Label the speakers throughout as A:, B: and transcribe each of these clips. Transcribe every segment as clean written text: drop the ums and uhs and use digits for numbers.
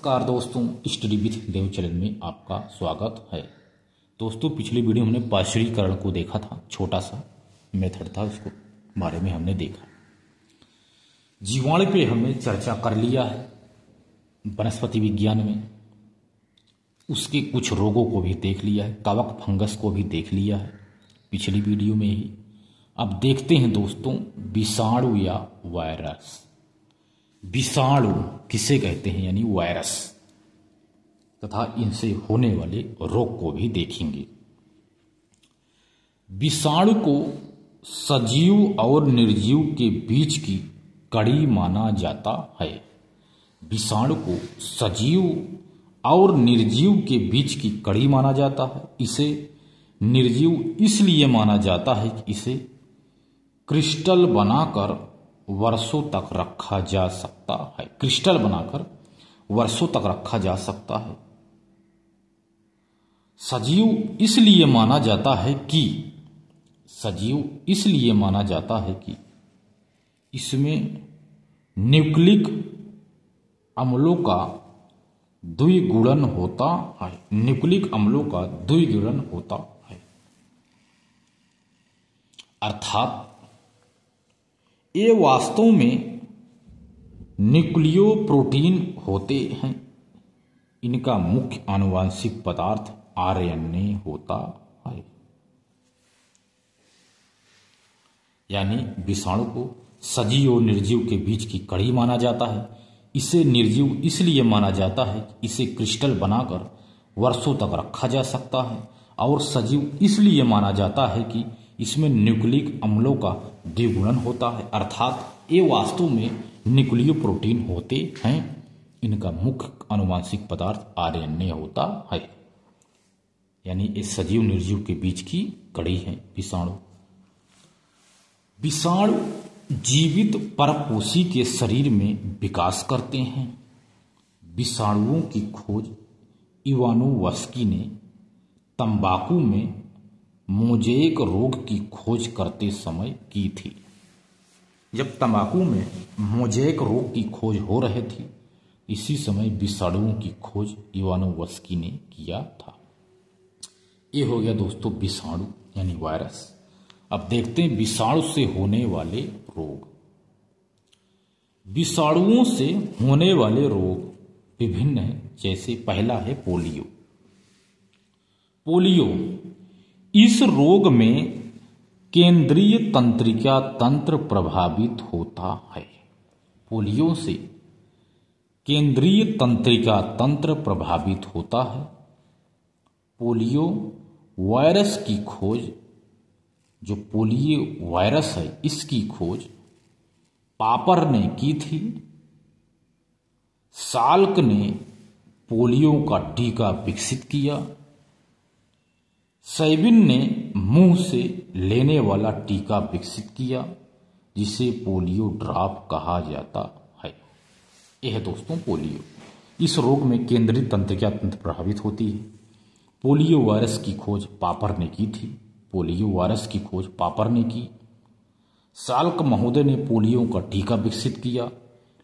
A: नमस्कार दोस्तों, study with Dev channel में आपका स्वागत है। दोस्तों, पिछली वीडियो हमने पार्श्वीकरण को देखा था, छोटा सा मेथड था, उसको बारे में हमने देखा। जीवाणु पे हमने चर्चा कर लिया है वनस्पति विज्ञान में, उसके कुछ रोगों को भी देख लिया है, कवक फंगस को भी देख लिया है पिछली वीडियो में ही। अब देखते हैं दोस्तों विषाणु या वायरस। विषाणु किसे कहते हैं यानी वायरस, तथा इनसे होने वाले रोग को भी देखेंगे। विषाणु को सजीव और निर्जीव के बीच की कड़ी माना जाता है। विषाणु को सजीव और निर्जीव के बीच की कड़ी माना जाता है। इसे निर्जीव इसलिए माना जाता है कि इसे क्रिस्टल बनाकर वर्षों तक रखा जा सकता है। क्रिस्टल बनाकर वर्षों तक रखा जा सकता है। सजीव इसलिए माना जाता है कि इसमें न्यूक्लिक अम्लों का द्विगुणन होता है। न्यूक्लिक अम्लों का द्विगुणन होता है, अर्थात ये वास्तव में न्यूक्लियोप्रोटीन होते हैं। इनका मुख्य आनुवांशिक पदार्थ आरएनए होता है। यानी विषाणु को सजीव और निर्जीव के बीच की कड़ी माना जाता है। इसे निर्जीव इसलिए माना जाता है कि इसे क्रिस्टल बनाकर वर्षों तक रखा जा सकता है, और सजीव इसलिए माना जाता है कि इसमें न्यूक्लिक अम्लों का द्विगुणन होता है, अर्थात ये वास्तव में न्यूक्लियोप्रोटीन होते हैं। इनका मुख्य आनुवांशिक पदार्थ आरएनए होता है। यानी ये सजीव निर्जीव के बीच की कड़ी है विषाणु। विषाणु जीवित परपोषी के शरीर में विकास करते हैं। विषाणुओं की खोज इवानोव्स्की ने तंबाकू में मोज़ेक रोग की खोज करते समय की थी। जब तंबाकू में मोज़ेक रोग की खोज हो रही थी, इसी समय विषाणुओं की खोज इवानोव्स्की ने किया था। ये हो गया दोस्तों विषाणु यानी वायरस। अब देखते हैं विषाणु से होने वाले रोग। विषाणुओं से होने वाले रोग विभिन्न हैं। जैसे पहला है पोलियो। पोलियो इस रोग में केंद्रीय तंत्रिका तंत्र प्रभावित होता है। पोलियो से केंद्रीय तंत्रिका तंत्र प्रभावित होता है। पोलियो वायरस की खोज, जो पोलियो वायरस है, इसकी खोज पापर ने की थी। साल्क ने पोलियो का टीका विकसित किया। सैबिन ने मुंह से लेने वाला टीका विकसित किया, जिसे पोलियो ड्रॉप कहा जाता है। यह है दोस्तों पोलियो। इस रोग में केंद्रीय तंत्रिका तंत्र प्रभावित होती है। पोलियो वायरस की खोज पापर ने की थी। पोलियो वायरस की खोज पापर ने की। साल्क महोदय ने पोलियो का टीका विकसित किया,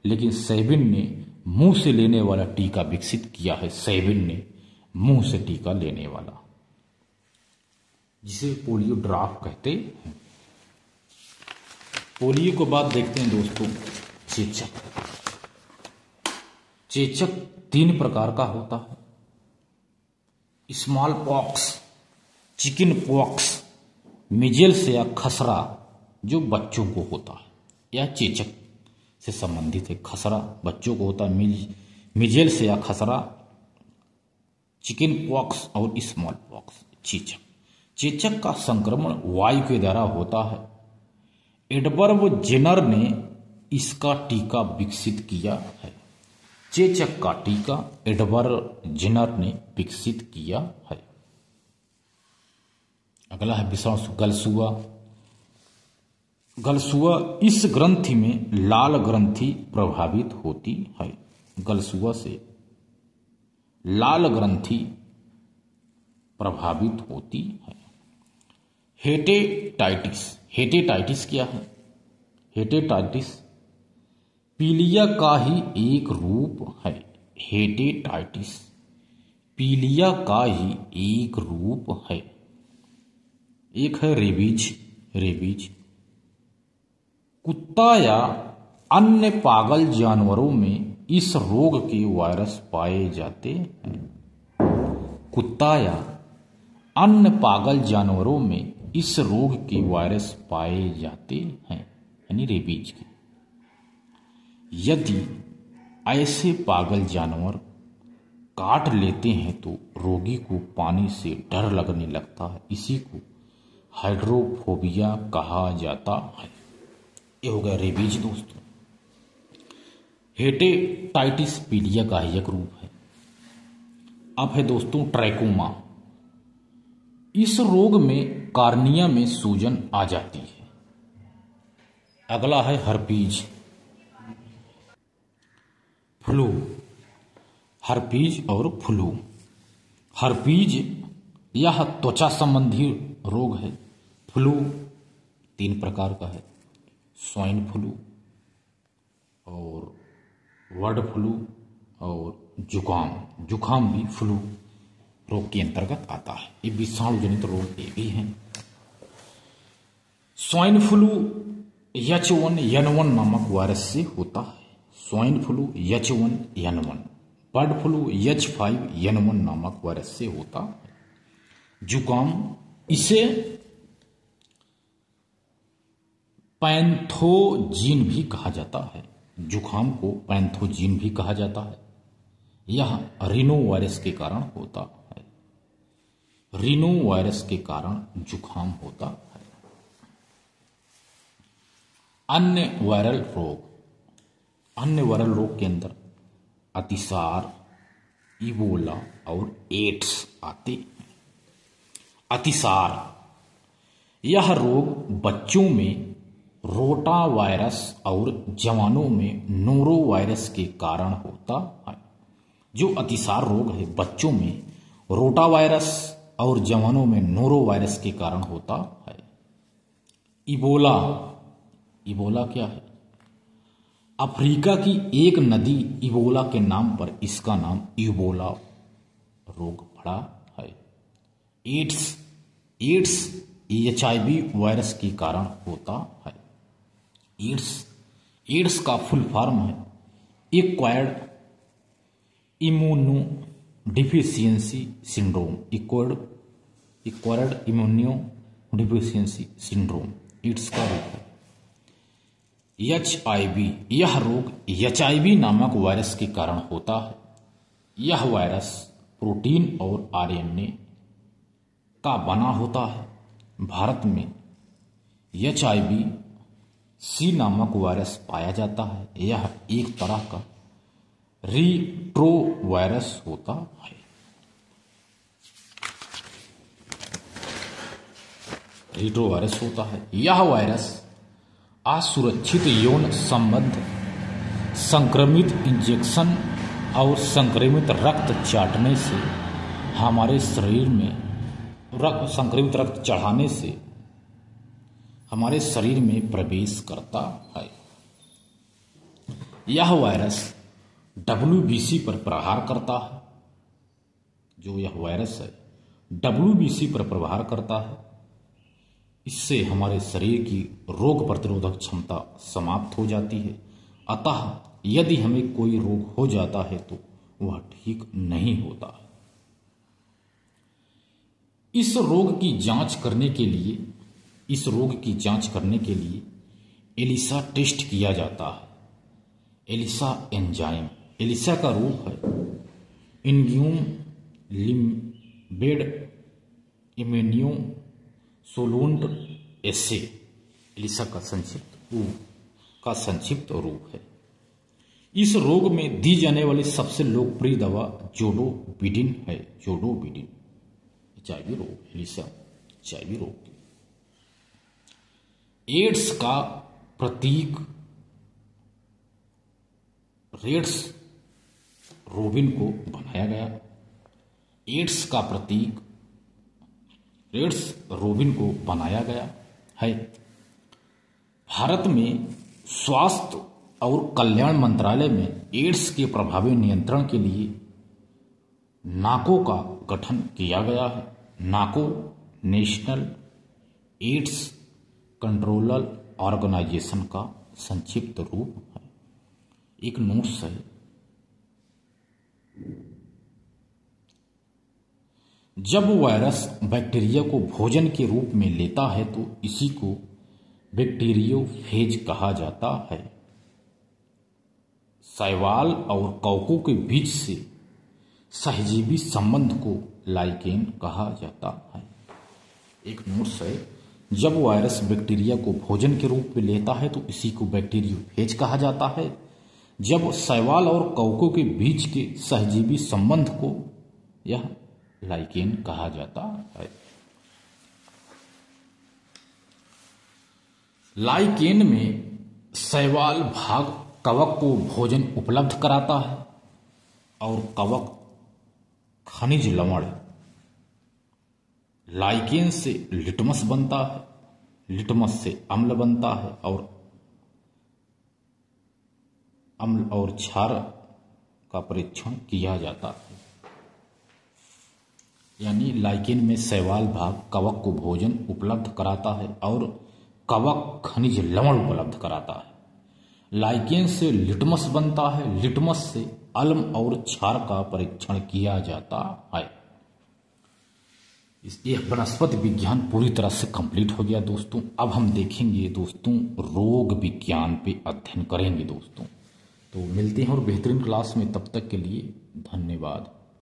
A: लेकिन सैबिन ने मुंह से लेने वाला टीका विकसित किया है। सैबिन ने मुंह से टीका लेने वाला, जिसे पोलियो ड्रॉप कहते हैं। पोलियो के बाद देखते हैं दोस्तों चेचक। चेचक 3 प्रकार का होता है। Small pox, chicken pox, measles या खसरा जो बच्चों को होता है, या चेचक से संबंधित है। खसरा बच्चों को होता है, मिजेल्स या खसरा, चिकन पॉक्स और स्मॉल पॉक्स चेचक। चेचक का संक्रमण वायु के द्वारा होता है। एडवर्ड जेनर ने इसका टीका विकसित किया है। चेचक का टीका एडवर्ड जेनर ने विकसित किया है। अगला है विषाणु गलसुआ। गलसुआ इस ग्रंथि में लाल ग्रंथि प्रभावित होती है। गलसुआ से लाल ग्रंथि प्रभावित होती है। हेटेटाइटिस। हेटेटाइटिस क्या है? हेटेटाइटिस पीलिया का ही एक रूप है। हेपेटाइटिस पीलिया का ही एक रूप है। एक है रेबीज। कुत्ता या अन्य पागल जानवरों में इस रोग के वायरस पाए जाते हैं। कुत्ता या अन्य पागल जानवरों में इस रोग के वायरस पाए जाते हैं, यानी रेबीज के। यदि ऐसे पागल जानवर काट लेते हैं तो रोगी को पानी से डर लगने लगता है। इसी को हाइड्रोफोबिया कहा जाता है। ये हो गया रेबीज दोस्तों। हेपेटाइटिस पीलिया का ही एक रूप है। अब है दोस्तों ट्रैकोमा। इस रोग में कार्निया में सूजन आ जाती है। अगला है हर्पीज फ्लू। हर्पीज और फ्लू। हर्पीज यह त्वचा संबंधी रोग है। फ्लू 3 प्रकार का है, स्वाइन फ्लू और बर्ड फ्लू और जुकाम भी फ्लू रोग के अंतर्गत आता है। ये विषाणु जनित रोग ये भी हैं। स्वाइन फ्लू H1N1 नामक वायरस से होता है। Swine flu H1N1। Bird flu H5N1 नामक वायरस से होता है। जुकाम इसे पैंथोजीन भी कहा जाता है। जुकाम को पैंथोजीन भी कहा जाता है। यह रीनो वायरस के कारण होता है। रीनो वायरस के कारण जुकाम होता है। अन्य वायरल रोग के अंदर अतिसार, इबोला और एड्स आते हैं। अतिसार यह रोग बच्चों में रोटा वायरस और जवानों में नोरो वायरस के कारण होता है। जो अतिसार रोग है बच्चों में रोटा वायरस और जवानों में नोरो वायरस के कारण होता है। इबोला क्या है? अफ्रीका की एक नदी इबोला के नाम पर इसका नाम इबोला रोग पड़ा है। एड्स HIV वायरस के कारण होता है। एड्स का फुल फॉर्म है acquired immuno deficiency syndrome. Acquired immuno deficiency syndrome AIDS का रोग है। HIV यह रोग HIV नामक वायरस के कारण होता है। यह वायरस प्रोटीन और RNA का बना होता है। भारत में HIV-C नामक वायरस पाया जाता है। यह एक तरह का रिट्रो वायरस होता है। रिट्रो वायरस होता है। यह वायरस असुरक्षित यौन संबंध, संक्रमित इंजेक्शन और संक्रमित रक्त चाटने से हमारे शरीर में संक्रमित रक्त चढ़ाने से हमारे शरीर में प्रवेश करता है। यह वायरस WBC पर प्रहार करता है। जो यह वायरस है WBC पर प्रहार करता है। इससे हमारे शरीर की रोग प्रतिरोधक क्षमता समाप्त हो जाती है। अतः यदि हमें कोई रोग हो जाता है तो वह ठीक नहीं होता है। इस रोग की जांच करने के लिए एलिसा टेस्ट किया जाता है। Elisa enzyme. एलिसा का रूप है इंडियम लिम्बेड इम्यूनो सोलूंट एसे। एलिसा का संक्षिप्त रूप है। इस रोग में दी जाने वाली सबसे लोकप्रिय दवा जोडोविडिन है। जोडोविडिन HIV रोग, एलिसा HIV रोग। एड्स का प्रतीक रेड्स रोबिन को बनाया गया। एड्स का प्रतीक रेड्स रोबिन को बनाया गया है। भारत में स्वास्थ्य और कल्याण मंत्रालय में एड्स के प्रभावी नियंत्रण के लिए नाको का गठन किया गया है। नाको नेशनल एड्स कंट्रोलर ऑर्गेनाइजेशन का संक्षिप्त रूप है। एक नोट्स है, जब वायरस बैक्टीरिया को भोजन के रूप में लेता है तो इसी को बैक्टीरियोफेज कहा जाता है। शैवाल और कवकों के बीच से सहजीवी संबंध को लाइकेन कहा जाता है। एक नोट्स है, जब वायरस बैक्टीरिया को भोजन के रूप में लेता है तो इसी को बैक्टीरियोफेज कहा जाता है। जब शैवाल और कवकों के बीच के सहजीवी संबंध को यह लाइकेन कहा जाता है। लाइकेन में शैवाल भाग कवक को भोजन उपलब्ध कराता है और कवक खनिज लवण। लाइकेन से लिटमस बनता है, लिटमस से अम्ल बनता है और अम्ल और क्षार का परीक्षण किया जाता है। यानी लाइकेन में शैवाल भाग कवक को भोजन उपलब्ध कराता है और कवक खनिज लवण उपलब्ध कराता है। लाइकेन से लिटमस बनता है, लिटमस से अम्ल और क्षार का परीक्षण किया जाता है। यह वनस्पति विज्ञान पूरी तरह से कंप्लीट हो गया दोस्तों। अब हम देखेंगे दोस्तों रोग विज्ञान पे अध्ययन करेंगे दोस्तों। तो मिलते हैं और बेहतरीन क्लास में, तब तक के लिए धन्यवाद।